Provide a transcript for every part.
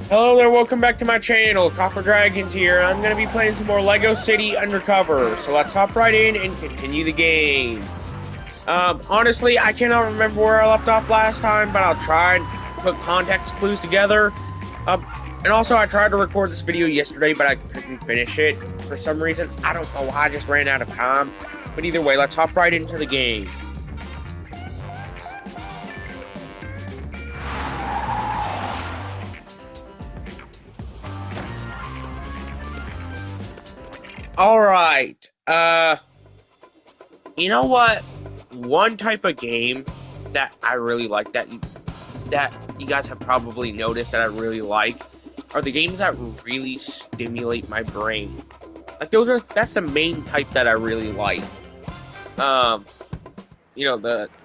Hello there, welcome back to my channel. Copper Dragons here. I'm going to be playing some more Lego City Undercover. So let's hop right in and continue the game. Honestly, I cannot remember where I left off last time, but I'll try and put context clues together. And also, I tried to record this video yesterday, but I couldn't finish it for some reason. I don't know why, I just ran out of time. But either way, let's hop right into the game. Alright, you know what? One type of game that I really like that you guys have probably noticed that I really like are the games that really stimulate my brain. Like that's the main type that I really like. The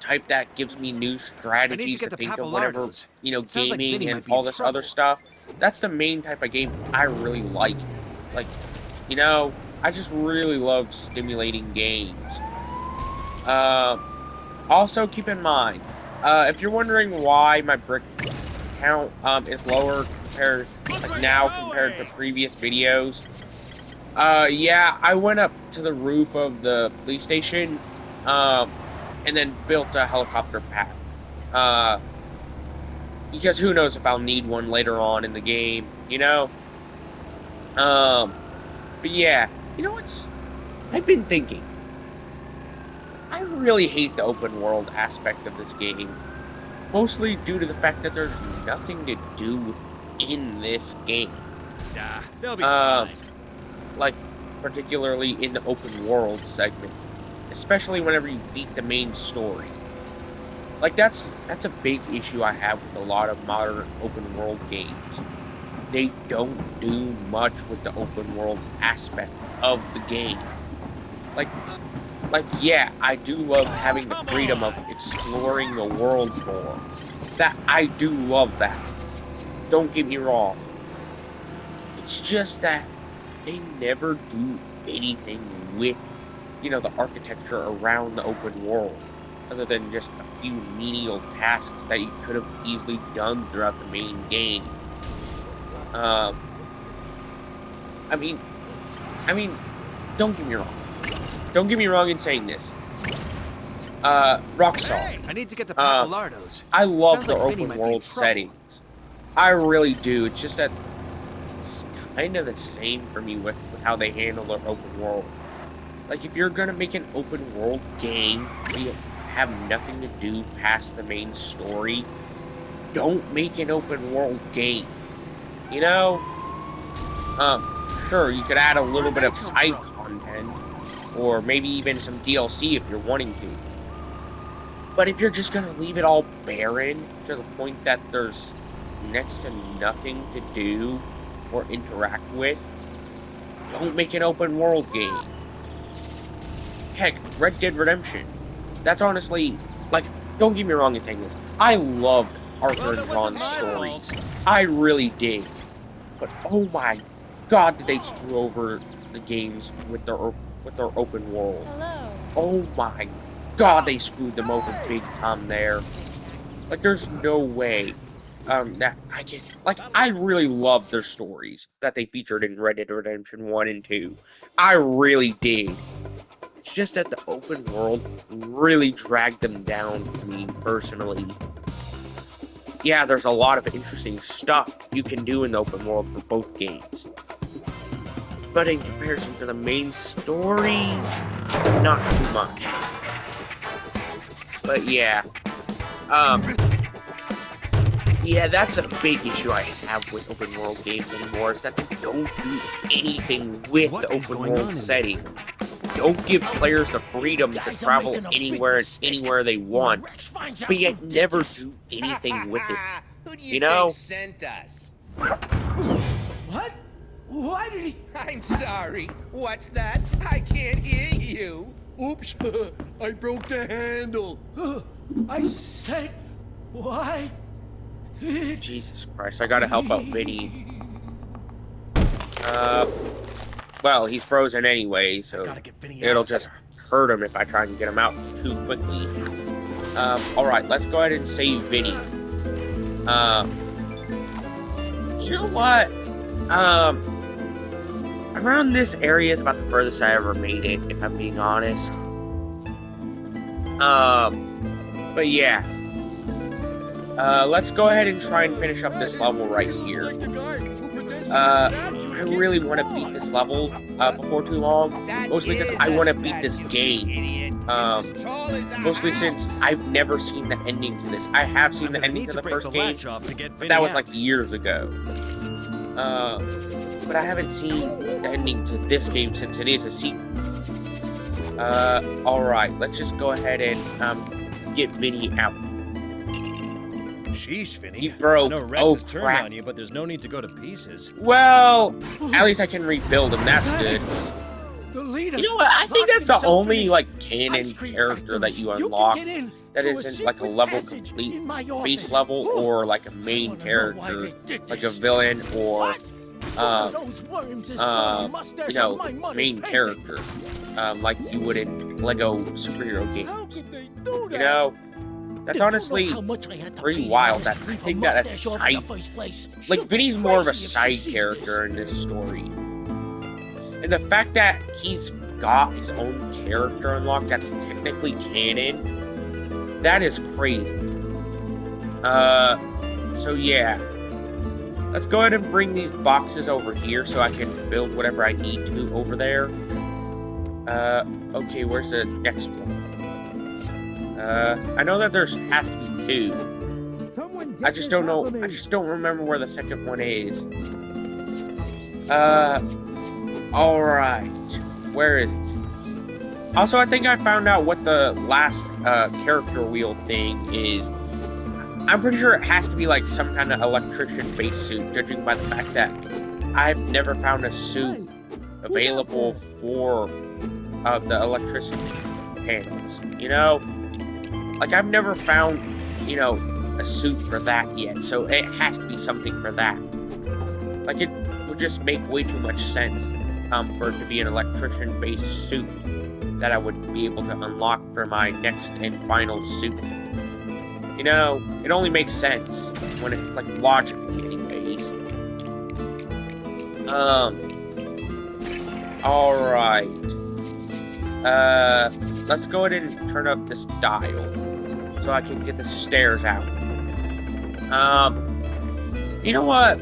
type that gives me new strategies to think of whenever, gaming and all this other stuff. That's the main type of game I really like. Like, I just really love stimulating games. Also keep in mind, if you're wondering why my brick count is lower compared compared to previous videos, yeah, I went up to the roof of the police station, and then built a helicopter pad. Because who knows if I'll need one later on in the game, But yeah, I've been thinking. I really hate the open world aspect of this game. Mostly due to the fact that there's nothing to do in this game. They'll be fine. Like, particularly in the open world segment. Especially whenever you beat the main story. Like, that's a big issue I have with a lot of modern open world games. They don't do much with the open world aspect of the game. Yeah, I do love having the freedom of exploring the world more. I do love that. Don't get me wrong. It's just that they never do anything with, the architecture around the open world. Other than just a few menial tasks that you could have easily done throughout the main game. I mean, don't get me wrong. Don't get me wrong in saying this. Rockstar. Hey, I need to get the Papalardos. I love the open world settings. I really do. It's just that it's kind of the same for me with how they handle their open world. Like, if you're gonna make an open world game where you have nothing to do past the main story, don't make an open world game. Sure, you could add a little bit of side content, or maybe even some DLC if you're wanting to. But if you're just gonna leave it all barren to the point that there's next to nothing to do or interact with, don't make an open world game. Heck, Red Dead Redemption. That's honestly, don't get me wrong in saying this. I loved Arthur and Ron's stories. I really did. But oh my god, did they screw over the games with their open world. Hello. Oh my god, they screwed them over big time there. Like, there's no way that I can... I really love their stories that they featured in Red Dead Redemption 1 and 2. I really did. It's just that the open world really dragged them down to me personally. Yeah, there's a lot of interesting stuff you can do in the open world for both games. But in comparison to the main story, not too much. But yeah. Yeah, that's a big issue I have with open world games anymore, is that they don't do anything with the open world setting. Don't give players the freedom to travel anywhere and anywhere they want, but yet never do anything with it. Who do you think sent us? What? Why did he... I'm sorry. What's that? I can't hear you. Oops, I broke the handle. I said, why did... Jesus Christ, I gotta help out Vinny. Well, he's frozen anyway, so it'll just hurt him if I try and get him out too quickly. Alright, let's go ahead and save Vinny. You know what? Around this area is about the furthest I ever made it, if I'm being honest. But yeah. Let's go ahead and try and finish up this level right here. I really want to beat this level before too long, mostly because I want to beat this game. Mostly since I've never seen the ending to this. I have seen the ending to the first game, but that was like years ago. But I haven't seen the ending to this game since it is a sequel. Alright, let's just go ahead and get Vinny out. Sheesh, Vinny. He broke. I know Rex Oh, has turned crap. on you, but there's no need to go to pieces. Well, at least I can rebuild him. That's good. The leader. You know what? I think that's the Locked only, himself like, in canon ice cream character that you factory. unlock can get in that to a isn't, like, a secret level passage complete in my base office. level or, like, a main wanna know why character, they did like a this. villain or, Those worms is drawing a mustache you know, on my mother's main painting. character, like you would in Lego superhero How games. could they do that? You know, that's honestly pretty wild. That I think that a side, like Vinny's more of a side character in this story, and the fact that he's got his own character unlocked that's technically canon, that is crazy. So yeah, let's go ahead and bring these boxes over here so I can build whatever I need to over there. Okay, where's the next one? I know that there has to be two. I just don't know. I just don't remember where the second one is. Alright. Where is it? Also, I think I found out what the last, character wheel thing is. I'm pretty sure it has to be, like, some kind of electrician-based suit, judging by the fact that I've never found a suit available for, the electricity panels, you know? Like, I've never found, you know, a suit for that yet, so it has to be something for that. Like, it would just make way too much sense, for it to be an electrician-based suit that I would be able to unlock for my next and final suit. You know, it only makes sense when it, like, logically anyways. Alright. Let's go ahead and turn up this dial so I can get the stairs out. You know what?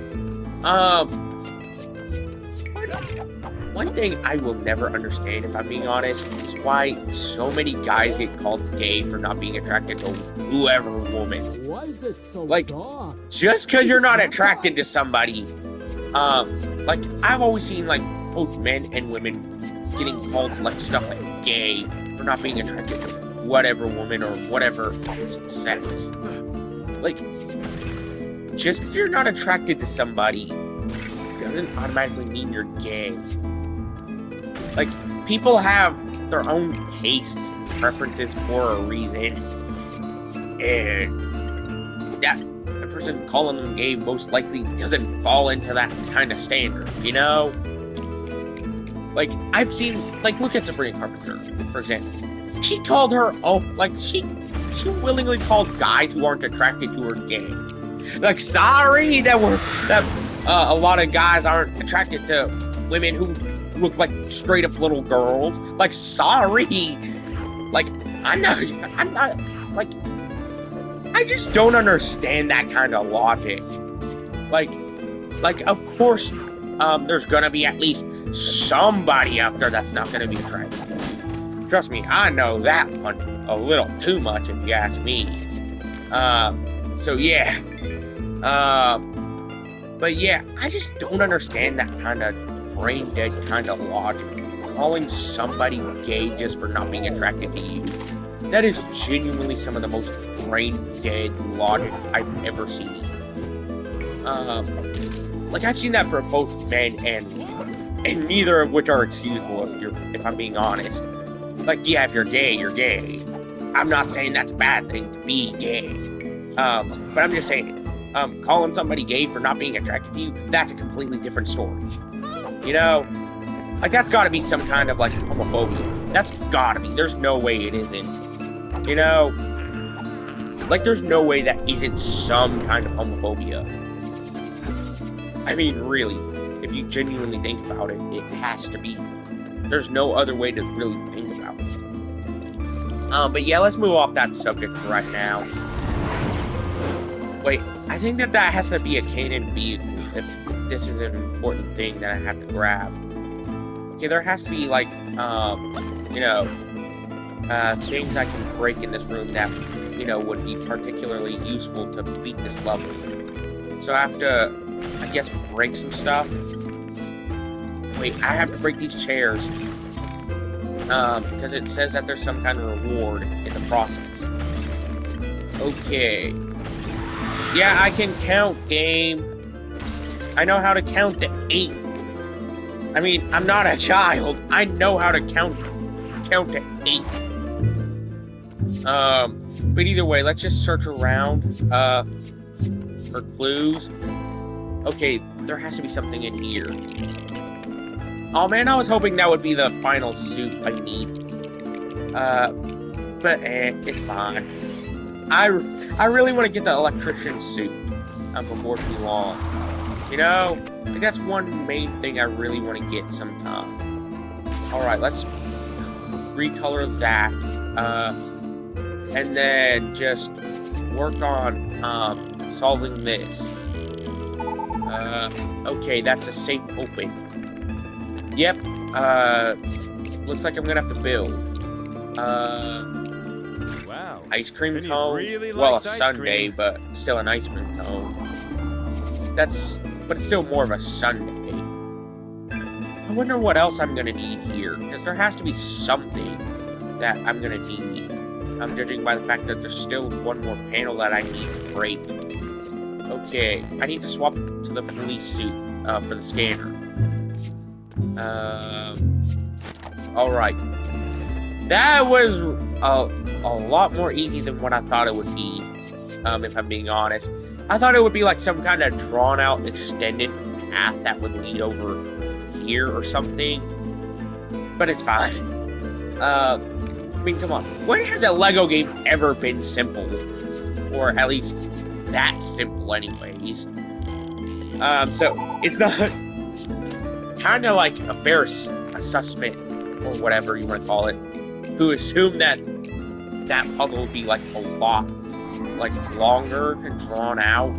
One thing I will never understand, if I'm being honest, is why so many guys get called gay for not being attracted to whoever woman. Why is it so Like, dark? just because you're not attracted to somebody, like, I've always seen, like, both men and women getting called, like, stuff like gay for not being attracted to whatever woman or whatever opposite sex. Like, just because you're not attracted to somebody doesn't automatically mean you're gay. Like, people have their own tastes and preferences for a reason, and that the person calling them gay most likely doesn't fall into that kind of standard, you know? Like, I've seen, like, look at Sabrina Carpenter, for example. She called her, she willingly called guys who aren't attracted to her gay. Like, sorry that a lot of guys aren't attracted to women who look like straight up little girls. Like, sorry. Like, I'm not, like, I just don't understand that kind of logic. Like, of course, there's gonna be at least somebody out there that's not gonna be attracted. Trust me, I know that one a little too much, if you ask me. So yeah. But yeah, I just don't understand that kind of brain-dead kind of logic. Calling somebody gay just for not being attracted to you. That is genuinely some of the most brain-dead logic I've ever seen. Like, I've seen that for both men and women, and neither of which are excusable if I'm being honest. Like, yeah, if you're gay, you're gay. I'm not saying that's a bad thing to be gay. But I'm just saying, calling somebody gay for not being attracted to you, that's a completely different story. You know? Like, that's gotta be some kind of, like, homophobia. That's gotta be. There's no way it isn't. You know? Like, there's no way that isn't some kind of homophobia. I mean, really, if you genuinely think about it, it has to be. There's no other way to really think about it. But yeah, let's move off that subject right now. Wait, I think that has to be a Canaan vehicle if this is an important thing that I have to grab. Okay, there has to be, like, you know, things I can break in this room that, you know, would be particularly useful to beat this level. So I have to, I guess, break some stuff. Wait, I have to break these chairs. Because it says that there's some kind of reward in the process. Okay. Yeah, I can count, game. I know how to count to 8. I mean, I'm not a child. I know how to count to 8. But either way, let's just search around, for clues. Okay, there has to be something in here. Oh man, I was hoping that would be the final suit I need. But it's fine. I really want to get the electrician suit before too long. You know, I think that's one main thing I really want to get sometime. Alright, let's recolor that. And then just work on solving this. Okay, that's a safe open. Yep, looks like I'm gonna have to build. Wow. Ice cream Vinny cone. really Well, a likes ice sundae, cream. but still an ice cream cone. But it's still more of a sundae. I wonder what else I'm gonna need here, because there has to be something that I'm gonna need. I'm judging by the fact that there's still one more panel that I need to break. Okay, I need to swap to the police suit for the scanner. Alright. That was a lot more easy than what I thought it would be, if I'm being honest. I thought it would be like some kind of drawn-out, extended path that would lead over here or something. But it's fine. I mean, come on. When has a Lego game ever been simple? Or at least that simple anyways. So, it's not... It's kind of like a fair assessment, or whatever you want to call it, who assumed that that puzzle would be, like, a lot, like, longer and drawn out.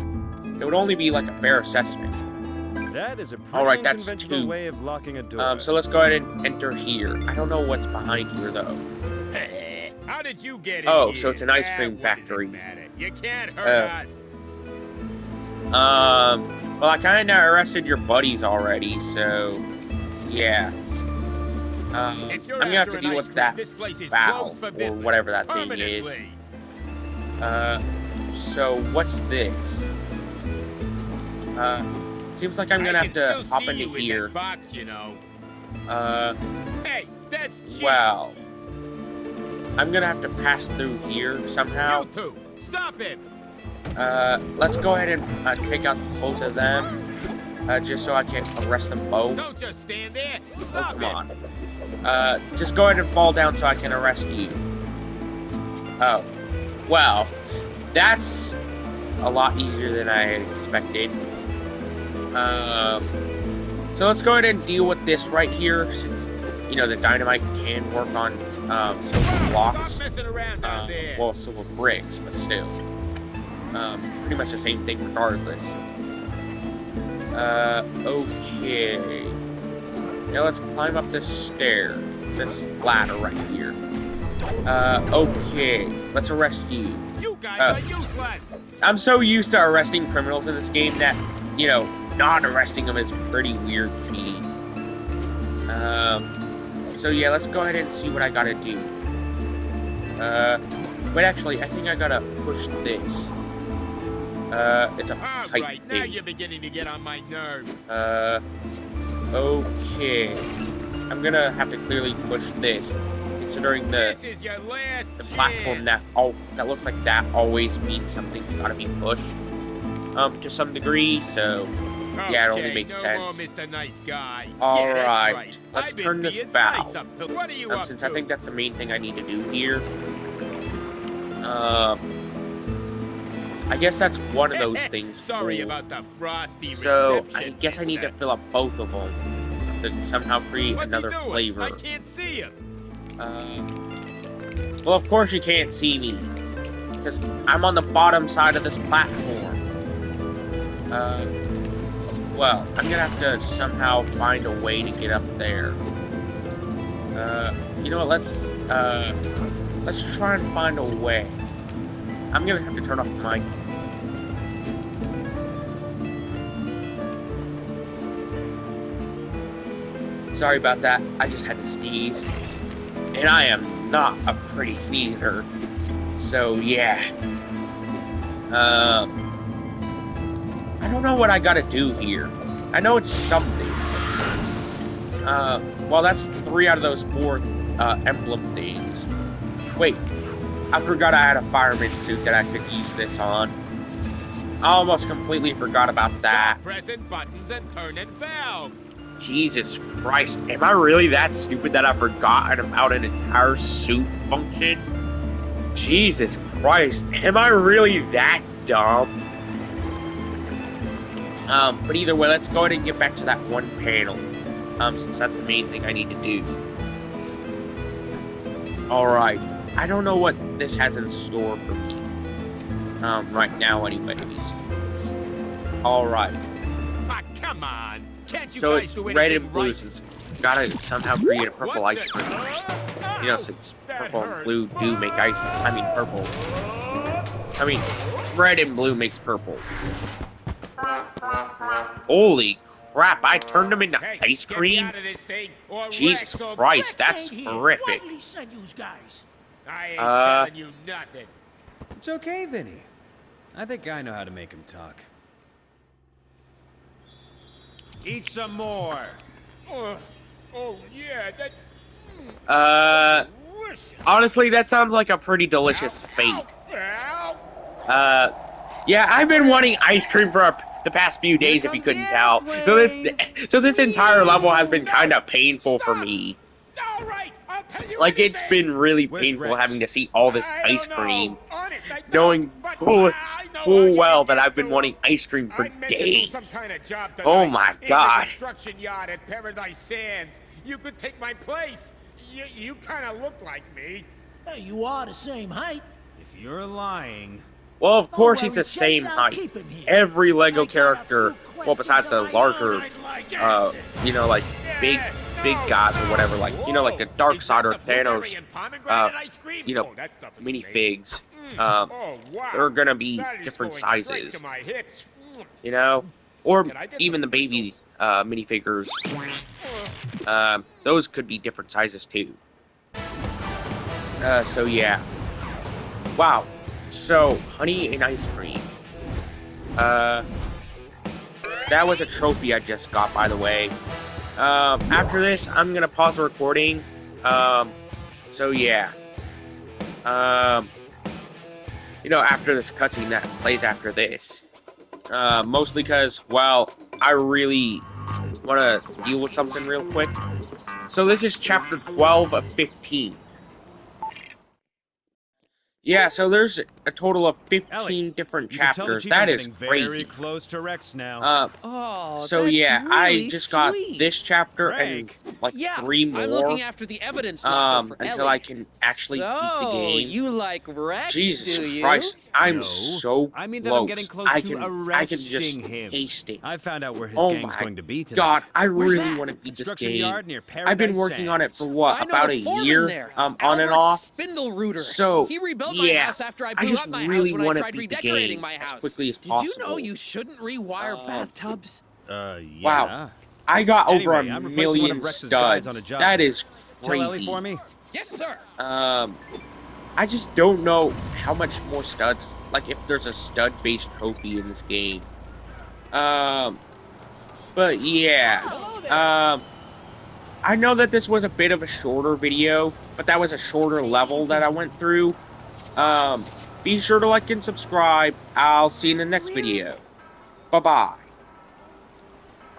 It would only be, like, a fair assessment. That is a pretty Alright, that's unconventional 2. way of locking a door. So let's go ahead and enter here. I don't know what's behind here, though. How did you get in Oh, here? so it's an ice cream What does it factory. matter? You can't hurt us. Well, I kind of arrested your buddies already, so, yeah. If you're I'm gonna have after to an deal ice with cream, that this place is valve, closed for or business, whatever that thing is. permanently. So what's this? Seems like I'm gonna have to hop into here. Box, you know. Hey, that's cheap. Well, I'm gonna have to pass through here somehow. You two, stop him. Let's go ahead and take out both of them, just so I can arrest them both. Don't just stand there. Oh, Stop come him. on. Just go ahead and fall down so I can arrest you. Oh, well, that's a lot easier than I had expected. So let's go ahead and deal with this right here, since, you know, the dynamite can work on, silver blocks. Stop messing around down there. Well, silver bricks, but still. Pretty much the same thing regardless. Okay. Now let's climb up this this ladder right here. Okay. Let's arrest you. You guys are useless. I'm so used to arresting criminals in this game that, you know, not arresting them is pretty weird to me. So yeah, let's go ahead and see what I gotta do. Wait, actually, I think I gotta push this. It's a All pipe right, now thing. you're beginning to get on my nerves. Okay. I'm gonna have to clearly push this, considering the This is your last platform chance. that looks like that always means something's gotta be pushed. To some degree, so yeah, it only Okay, makes no more sense. Mr. Nice Guy. All Yeah, that's right, right. let's I've been turn this being valve. nice up till- What are you up Since to? I think that's the main thing I need to do here. I guess that's one of those things. Sorry cool. about the frosty So, reception. I guess I need to fill up both of them to somehow create What's another he doing? flavor. I can't see him. Well, of course you can't see me, because I'm on the bottom side of this platform. Well, I'm gonna have to somehow find a way to get up there. You know what, let's try and find a way. I'm gonna have to turn off the mic. Sorry about that, I just had to sneeze. And I am not a pretty sneezer. So, yeah. I don't know what I gotta do here. I know it's something. Well, that's 3 out of those 4 emblem things. Wait, I forgot I had a fireman suit that I could use this on. I almost completely forgot about that. Stop pressing buttons and turning valves. Jesus Christ, am I really that stupid that I forgot about an entire suit function? Jesus Christ, am I really that dumb? But either way, let's go ahead and get back to that one panel, since that's the main thing I need to do. Alright, I don't know what this has in store for me, right now anyways. Alright. Ah, come on. Can't you So guys it's do red anything and blue, right? since gotta somehow create a purple What ice the- cream. You know, since That purple and hurt. blue do make ice. I mean, purple. I mean, red and blue makes purple. Holy crap! I turned them into Hey, ice get me cream. out of this thing, or Jesus Rex will- Christ, Rex that's ain't here. horrific. Why did he send you guys? I ain't Uh, telling you nothing. It's okay, Vinny. I think I know how to make him talk. Eat some more. Oh yeah, that. Delicious. Honestly, that sounds like a pretty delicious fate. Ow. Yeah, I've been wanting ice cream for the past few days, if you couldn't tell. So this entire level has been kind of painful for me. All right, I'll tell you Like, it's anything. been really Where's painful Rex? having to see all this I ice don't know. cream, Honest, I don't, knowing but full I know how full you well can that get I've been through. wanting ice cream for I meant to do some days. kind of job Oh tonight. my In the God. construction yard at Paradise Sands. You could take my place. You kind of look like me. You are the same height. If you're lying, Well, of course worry, he's the Chase, same I'll height. keep him here. Every Lego I got a character, few well, besides the questions of my larger, own. you know, like big gods or whatever, like, you know, like the Dark Side or Thanos, you know, minifigs, wow. they're gonna be That is different going straight sizes, to my hips. you know, or Can I get even some the baby sprinkles? minifigures. Those could be different sizes too. So yeah. Wow. So, honey and ice cream. That was a trophy I just got, by the way. After this, I'm gonna pause the recording. So yeah. You know, after this cutscene that plays after this. Mostly because, well, I really want to deal with something real quick. So this is chapter 12 of 15. Yeah, so there's a total of 15 Ellie, different you can tell the chapters. chief That I'm is getting very crazy. close to Rex now. Oh, So that's yeah, I really just got sweet. this chapter Frank. and like Yeah, 3 more. I'm looking after the evidence locker for until Ellie. I can actually beat the game. You like Rex, Jesus do you? Christ, I'm No, so I mean that close. I'm getting close I to can just arresting him. taste it. I found out where his Oh gang's my going to be tonight. God, I Where's really that? want to beat this Construction game. yard near I've been Paradise working on it for Sands. what, I know about the a foreman year? there, On and Albert off. Spindle-Rooter. So, He rebuilt my yeah, house after I I blew just up my really house when I want to tried beat the redecorating game my as house. quickly as Did you know possible. you shouldn't rewire bathtubs? Yeah. Wow. I got over Anyway, a I'm replacing one million of Rex's guys studs. on a job That there. is Tell Ellie crazy. for me. Yes, sir. I just don't know how much more studs, like if there's a stud-based trophy in this game. But yeah, I know that this was a bit of a shorter video, but that was a shorter level that I went through. Be sure to like and subscribe. I'll see you in the next video. Bye-bye.